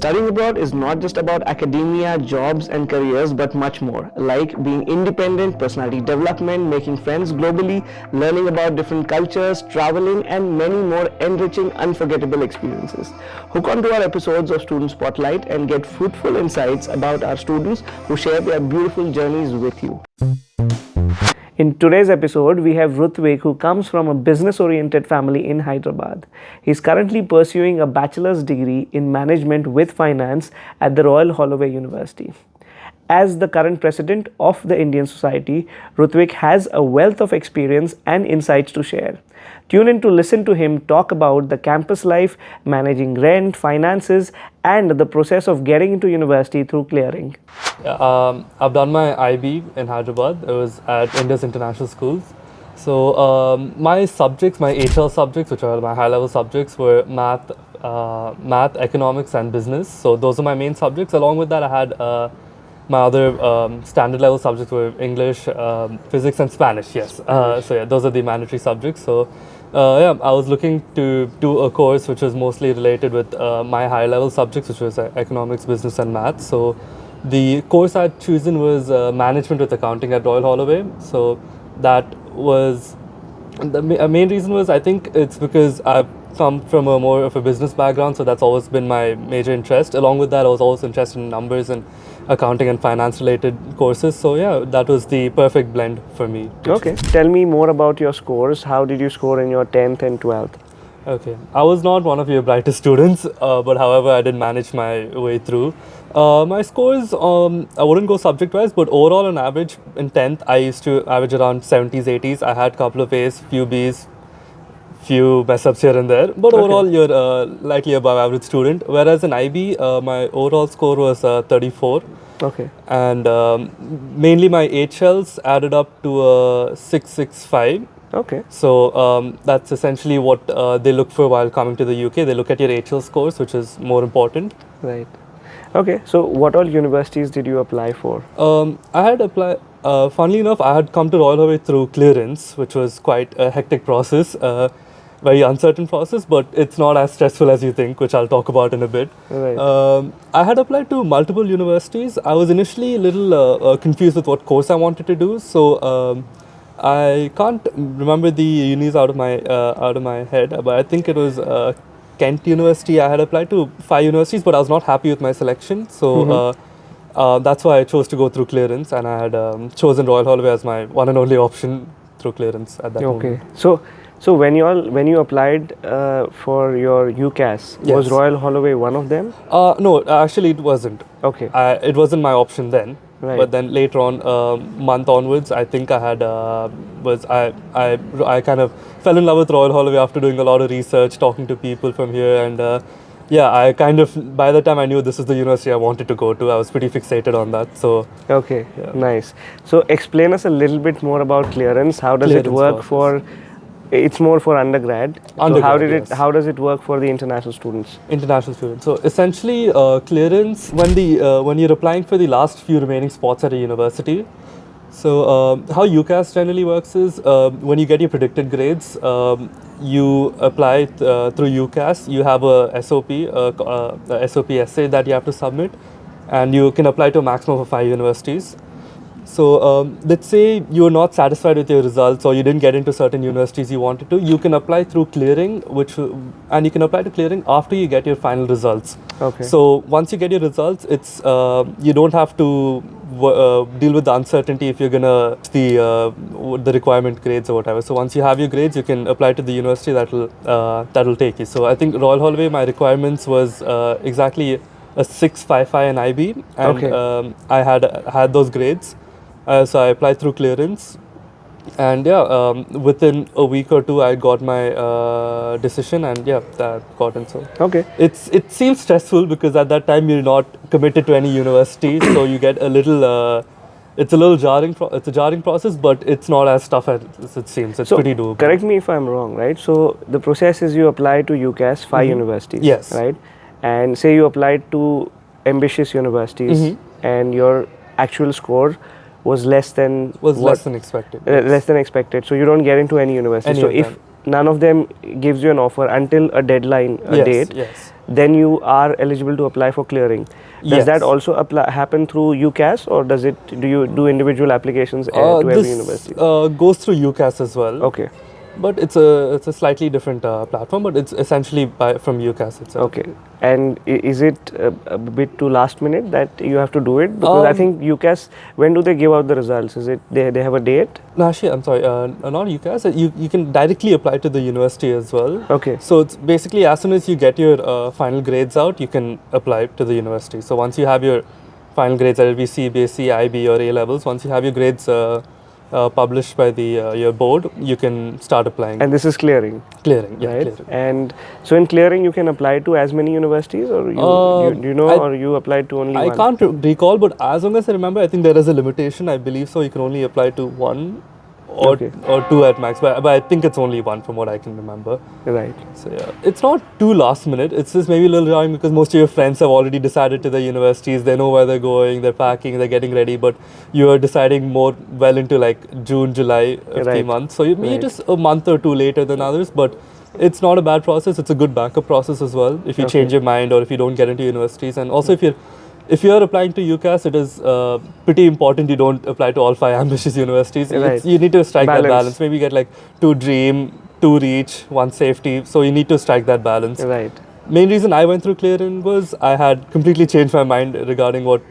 Studying abroad is not just about academia, jobs, and careers, but much more, like being independent, personality development, making friends globally, learning about different cultures, traveling, and many more enriching, unforgettable experiences. Hook on to our episodes of Student Spotlight and get fruitful insights about our students who share their beautiful journeys with you. In today's episode, we have Rutvik, who comes from a business-oriented family in Hyderabad. He's currently pursuing a bachelor's degree in management with finance at the Royal Holloway University. As the current president of the Indian Society, Rutvik has a wealth of experience and insights to share. Tune in to listen to him talk about the campus life, managing rent, finances, and the process of getting into university through clearing. I've done my IB in Hyderabad. It was at India's international schools. So my subjects, my HL subjects, which are my high-level subjects, were math, economics, and business. So those are my main subjects. Along with that, I had my other standard level subjects were English, physics, and Spanish. Yes. Those are the mandatory subjects. So I was looking to do a course which was mostly related with my high level subjects, which was economics, business, and math. So the course I'd chosen was management with accounting at Royal Holloway. So that was the main reason was, I think it's because I've come from a more of a business background, so that's always been my major interest. Along with that, I was also interested in numbers and accounting and finance related courses. So yeah, that was the perfect blend for me. Okay. Tell me more about your scores. How did you score in your 10th and 12th? Okay. I was not one of your brightest students, but however, I did manage my way through. My scores, I wouldn't go subject-wise, but overall on average, in 10th, I used to average around 70s, 80s. I had a couple of A's, few B's, few mess-ups here and there. But overall, you're likely above average student. Whereas in IB, my overall score was 34. Okay. And mainly my HLs added up to 665. Okay. So that's essentially what they look for while coming to the UK. They look at your HL scores, which is more important. Right. Okay. So what all universities did you apply for? I had applied. Funnily enough, I had come to Royal Holloway through clearance, which was quite a hectic process, very uncertain process, but it's not as stressful as you think, which I'll talk about in a bit. Right. I had applied to multiple universities. I was initially a little confused with what course I wanted to do, so I can't remember the unis out of my head, but I think it was Kent University. I had applied to 5 universities, but I was not happy with my selection, so that's why I chose to go through clearance, and I had chosen Royal Holloway as my one and only option through clearance at that moment. Okay. So when you applied for your UCAS, was Yes. Royal Holloway one of them? No, actually it wasn't. Okay. It wasn't my option then. Right. But then later on, month onwards, I think I had I kind of fell in love with Royal Holloway after doing a lot of research, talking to people from here, and I kind of, by the time I knew this is the university I wanted to go to, I was pretty fixated on that. So Okay. Yeah. Nice. So explain us a little bit more about clearance. How does it Clearance work process. for? It's more for undergrad. Undergrad, So yes. how does it work for the international students? international students. So essentially, clearance when you're applying for the last few remaining spots at a university. So how UCAS generally works is when you get your predicted grades, you apply through UCAS. You have a SOP, a SOP essay that you have to submit, and you can apply to a maximum of 5 universities. So let's say you're not satisfied with your results, or you didn't get into certain universities you wanted to. You can apply through clearing, and you can apply to clearing after you get your final results. Okay. So once you get your results, it's you don't have to deal with the uncertainty if you're gonna the requirement grades or whatever. So once you have your grades, you can apply to the university that'll take you. So I think Royal Holloway, my requirements was exactly a 655 in IB, and Okay. I had those grades. So I applied through clearance, and within a week or two, I got my decision, and that got in. So Okay. it seems stressful because at that time you're not committed to any university, so you get a little. It's a little jarring. It's a jarring process, but it's not as tough as it seems. It's So pretty doable. correct me if I'm wrong, right? So the process is you apply to UCAS 5 universities. Yes. Right. And say you applied to ambitious universities, and your actual score was less than Was less than expected. less than expected. So you don't get into any university. Any so of if them. none of them gives you an offer until a deadline, a Yes, date, yes. then you are eligible to apply for clearing. Does that Yes. also happen through UCAS, or do you do individual applications to every This university? goes through UCAS as well. Okay. But it's a slightly different platform, but it's essentially from UCAS itself. Okay. And is it a bit too last minute that you have to do it? Because I think UCAS, when do they give out the results? Is it they have a date? No, actually, I'm sorry, not UCAS. You can directly apply to the university as well. Okay. So it's basically as soon as you get your final grades out, you can apply to the university. So once you have your final grades, whether it be CBSE, IB, or A levels, once you have your grades published by the your board, you can start applying. And this is clearing, Clearing, yeah, right? clearing. And so in clearing, you can apply to as many universities, or do you know, or you applied to only I one? can't recall, but as long as I remember, I think there is a limitation. I believe so. You can only apply to one or Okay. or two at max, but I think it's only one from what I can remember. Right. So yeah, it's not too last minute. It's just maybe a little jarring because most of your friends have already decided to the universities. They know where they're going. They're packing. They're getting ready. But you are deciding more well into like June, July of the Right. month. So you may Right. just a month or two later than others. But it's not a bad process. It's a good backup process as well. If you Okay. change your mind or if you don't get into universities, and also if you're applying to UCAS, it is pretty important you don't apply to all 5 ambitious universities. Right. You need to strike that Balance. balance. Maybe get like 2 dream, 2 reach, 1 safety. So you need to strike that balance. Right. Main reason I went through clearing was I had completely changed my mind regarding what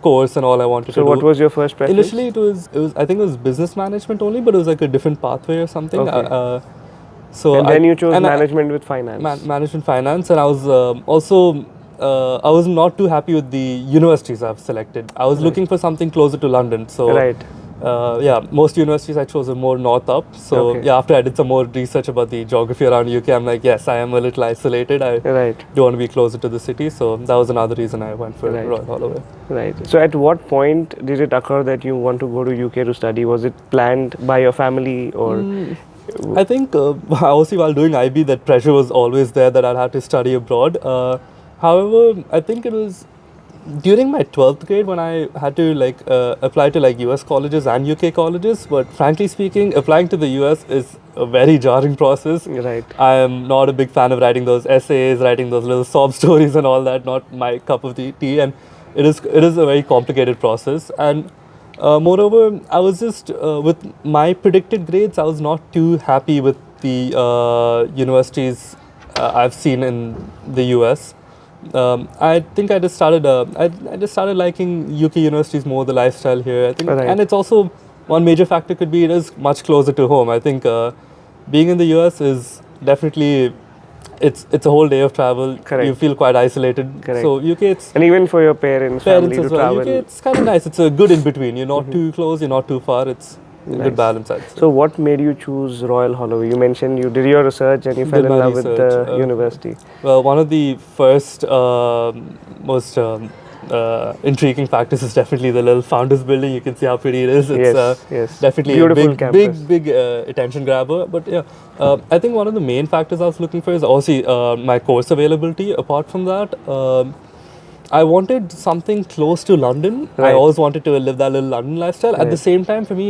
course and all I wanted to So do. what was your first preference? Initially it was I think it was business management only, but it was like a different pathway or something. Okay. So And then you chose and I- management with finance. management finance, and I was also I was not too happy with the universities I've selected. I was looking for something closer to London. So Right. yeah, most universities I chose are more north up. So Okay. yeah, after I did some more research about the geography around UK, I'm like, yes, I am a little isolated. I Right. do want to be closer to the city. So that was another reason I went for Right. Royal Holloway. Right. So at what point did it occur that you want to go to UK to study? Was it planned by your family, or? I think obviously while doing IB, that pressure was always there that I'd have to study abroad. However, I think it was during my 12th grade when I had to like apply to like US colleges and UK colleges. But frankly speaking, applying to the US is a very jarring process. Right. I am not a big fan of writing those essays, writing those little sob stories and all that. Not my cup of tea, and it is a very complicated process. And moreover, I was just with my predicted grades, I was not too happy with the universities I've seen in the US. I think I just started. I just started liking UK universities more. The lifestyle here, I think, Right. and it's also one major factor could be it is much closer to home. I think being in the US is definitely it's a whole day of travel. Correct. You feel quite isolated. Correct. So UK, it's And even for your parents, parents family as to well. travel. UK, it's kind of nice. It's a good in between. You're not too close. You're not too far. It's a Nice. good balance. I'd say. So what made you choose Royal Holloway? You mentioned you did your research and you fell Did in my love with research, the university. Well, one of the first most intriguing factors is definitely the little founders building. You can see how pretty it is. It's Yes, yes. definitely Beautiful a big, campus. big attention grabber. But yeah, I think one of the main factors I was looking for is also my course availability. Apart from that, I wanted something close to London. I Right. always wanted to live that little London lifestyle. At the Right. same time, for me,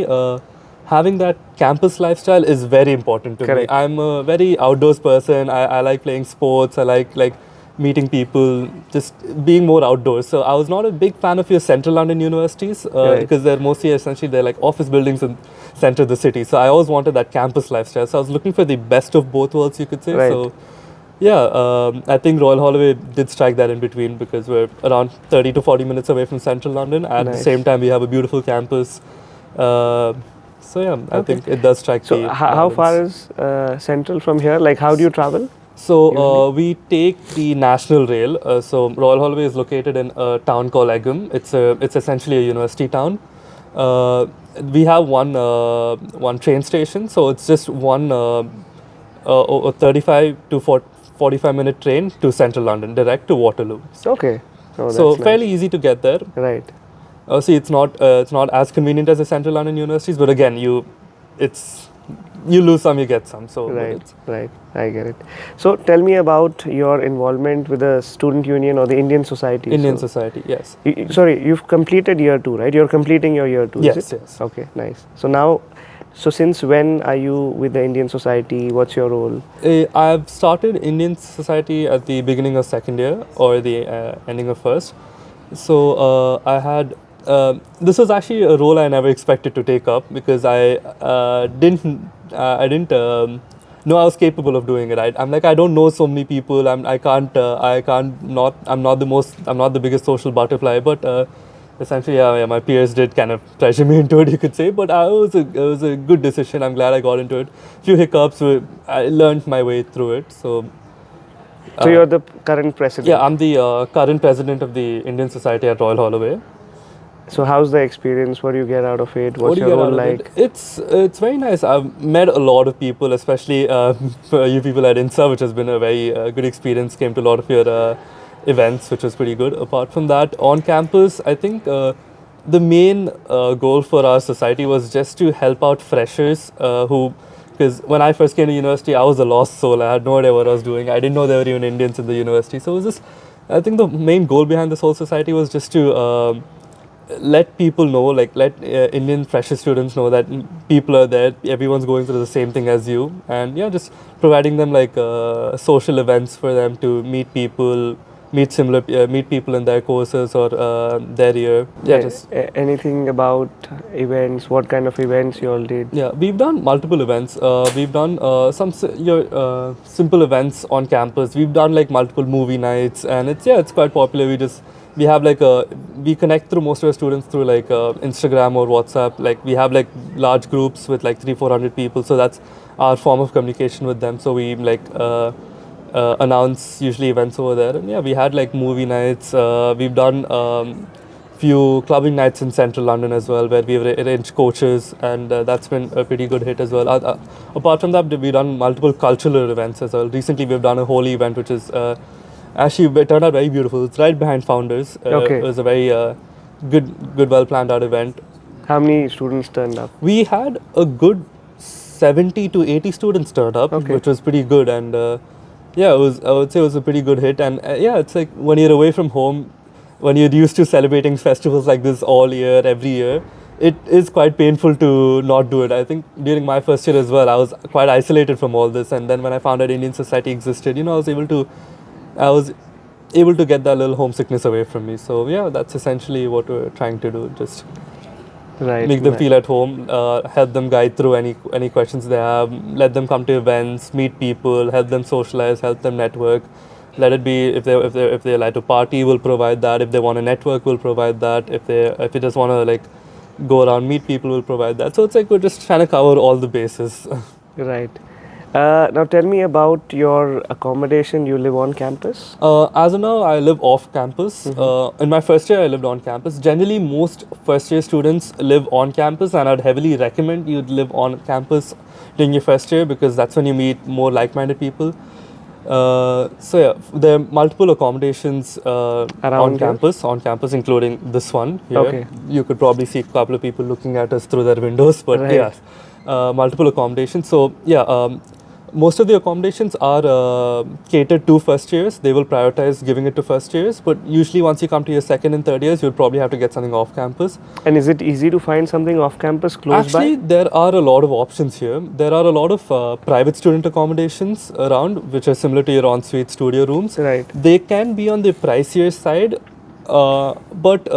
having that campus lifestyle is very important to Correct. me. I'm a very outdoors person. I like playing sports. I like meeting people, just being more outdoors. So I was not a big fan of your central London universities Right. because they're mostly essentially they're like office buildings in center of the city. So I always wanted that campus lifestyle. So I was looking for the best of both worlds, you could say. Right. So yeah, I think Royal Holloway did strike that in between because we're around 30 to 40 minutes away from central London. At the Nice. same time, we have a beautiful campus. So yeah, I Okay. think it does strike So the how far balance. is Central from here? Like how do you travel? So we take the National Rail. So Royal Holloway is located in a town called Egham. It's essentially a university town. We have one train station, so it's just one 35 to 45 minute train to Central London, direct to Waterloo. Okay. Oh, So that's fairly easy to get there. nice. Right. See, it's not as convenient as the Central London universities, but again, you lose some, you get some. So Right, it's- right. I get it. So tell me about your involvement with the student union or the Indian society. Indian So society, yes. sorry, you've completed year 2, right? You're completing your year 2. Yes, is it? yes. Okay, nice. So now, So since when are you with the Indian Society? What's your role? I've started Indian Society at the beginning of second year or the ending of first. So I had this was actually a role I never expected to take up because I didn't know I was capable of doing it. I'm like I don't know so many people. I'm not the biggest social butterfly, but essentially yeah, my peers did kind of pressure me into it, you could say. But it was a good decision. I'm glad I got into it. Few hiccups, I learned my way through it. So So you're the current president. yeah, I'm the current president of the Indian Society at Royal Holloway. So how's the experience? What do you get out of it? What What's do you your get role out of like? it? It's very nice. I've met a lot of people, especially for you people at INSA, which has been a very good experience. Came to a lot of your events, which was pretty good. Apart from that, on campus, I think the main goal for our society was just to help out freshers who. Because when I first came to university, I was a lost soul. I had no idea what I was doing. I didn't know there were even Indians in the university. So it was just, I think the main goal behind this whole society was just to let people know, like let Indian fresher students know that people are there, everyone's going through the same thing as you, and yeah, just providing them like social events for them to meet people, meet people in their courses or their year. Yeah, just Anything about events? What kind of events you all did? yeah, we've done multiple events. We've done simple events on campus. We've done like multiple movie nights, and it's quite popular. We have like we connect through most of our students through like Instagram or WhatsApp. Like we have like large groups with like 300-400 people. So that's our form of communication with them. So we like announce usually events over there. And yeah, we had like movie nights. We've done few clubbing nights in central London as well, where we've arranged coaches, and that's been a pretty good hit as well. Apart from that, we've done multiple cultural events as well. Recently, we've done a Holi event, which is actually it turned out very beautiful. It's right behind Founders. Okay. It was a very good, well planned out event. How many students turned up? We had a good 70 to 80 students turned up, Okay. which was pretty good, and yeah, it was. I would say it was a pretty good hit, and yeah, it's like when you're away from home, when you're used to celebrating festivals like this all year, every year, it is quite painful to not do it. I think during my first year as well, I was quite isolated from all this, and then when I found out Indian Society existed, I was able to get that little homesickness away from me. So yeah, that's essentially what we're trying to do. Just Right. make them right. feel at home, help them guide through any questions they have, let them come to events, meet people, help them socialize, help them network. Let it be if they like to party, we'll provide that. If they want to network, we'll provide that. If they just want to like go around meet people, we'll provide that. So it's like we're just trying to cover all the bases. Right. Now tell me about your accommodation. You live on campus? As of now, I live off campus. In my first year, I lived on campus. Generally, most first year students live on campus, and I'd heavily recommend you live on campus during your first year because that's when you meet more like-minded people. So yeah, there are multiple accommodations Around here? on campus, including this one here. Okay. You could probably see a couple of people looking at us through their windows, but Right. yeah, multiple accommodations. So yeah, most of the accommodations are catered to first years. They will prioritize giving it to first years, but usually once you come to your second and third years, you'll probably have to get something off campus. And is it easy to find something off campus close Actually, by? there are a lot of options here. There are a lot of private student accommodations around, which are similar to your ensuite studio rooms. Right. They can be on the pricier side, but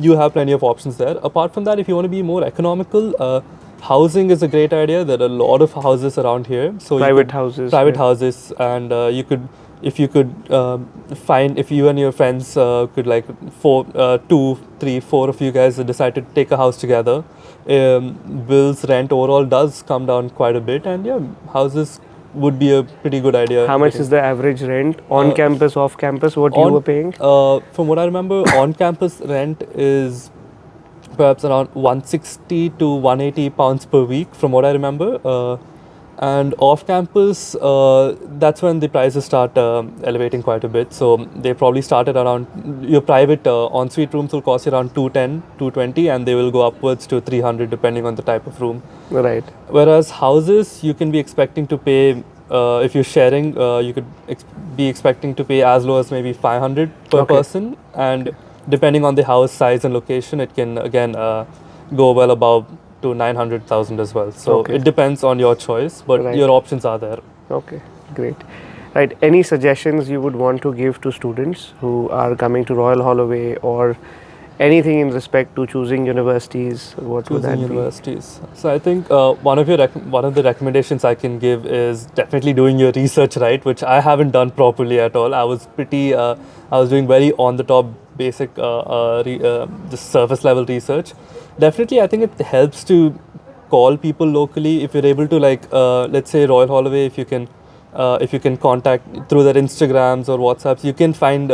you have plenty of options there. Apart from that, if you want to be more economical, housing is a great idea. There are a lot of houses around here. So Private houses. private yeah. houses, and if you and your friends could like two, three, four of you guys decide to take a house together, bills rent overall does come down quite a bit, and yeah, houses would be a pretty good idea. How much is the average rent on campus, off campus? What you were paying? From what I remember, on campus rent is perhaps around 160 to 180 pounds per week, from what I remember. And off campus, that's when the prices start elevating quite a bit. So they probably started around your private ensuite rooms will cost you around 210, 220, and they will go upwards to 300 depending on the type of room. Right. Whereas houses, you can be expecting to pay, if you're sharing, you could be expecting to pay as low as maybe 500 per Okay. person. And depending on the house size and location, it can again go well above to 900,000 as well. So Okay. it depends on your choice, but Right. your options are there. Okay, great. Right. Any suggestions you would want to give to students who are coming to Royal Holloway, or anything in respect to choosing universities? What would Choosing that be? universities. So I think one of the recommendations I can give is definitely doing your research right, which I haven't done properly at all. I was doing very on the top basic just surface level research. Definitely, I think it helps to call people locally if you're able to, like let's say Royal Holloway, if you can contact through their Instagrams or WhatsApps, you can find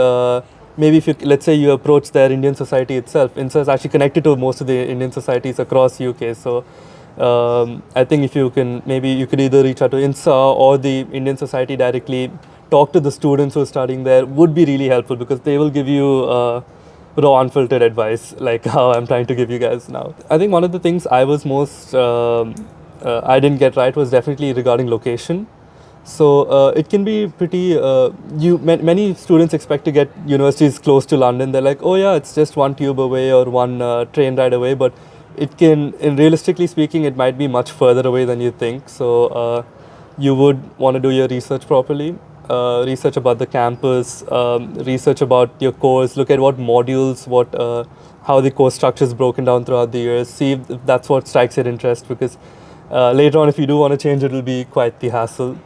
maybe if you, let's say you approach their Indian society itself. INSA is actually connected to most of the Indian societies across UK. So I think if you can, maybe you could either reach out to INSA or the Indian society directly, talk to the students who are studying there, would be really helpful, because they will give you raw, unfiltered advice, like how I'm trying to give you guys now. I think one of the things I was most I didn't get right was definitely regarding location. So it can be pretty. Many students expect to get universities close to London. They're like, oh yeah, it's just one tube away or one train ride away. But it can, in realistically speaking, it might be much further away than you think. So you would want to do your research properly. Research about the campus, research about your course. Look at what modules, how the course structure is broken down throughout the years. See if that's what strikes your interest, because later on, if you do want to change, it will be quite the hassle.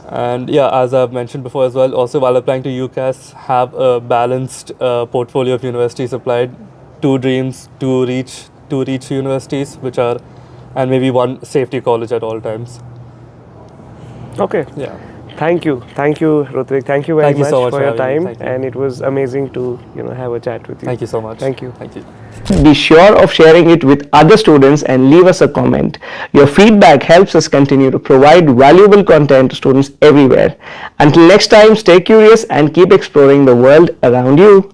And yeah, as I've mentioned before as well, also while applying to UCAS, have a balanced portfolio of universities applied, two dreams to reach universities, which are, and maybe one safety college at all times. Okay. Yeah. Thank you, Rutwik. Thank you very Thank you much so much for for your having me. time, Thank you. and it was amazing to have a chat with you. Thank you so much. Thank you. Thank you. Be sure of sharing it with other students and leave us a comment. Your feedback helps us continue to provide valuable content to students everywhere. Until next time, stay curious and keep exploring the world around you.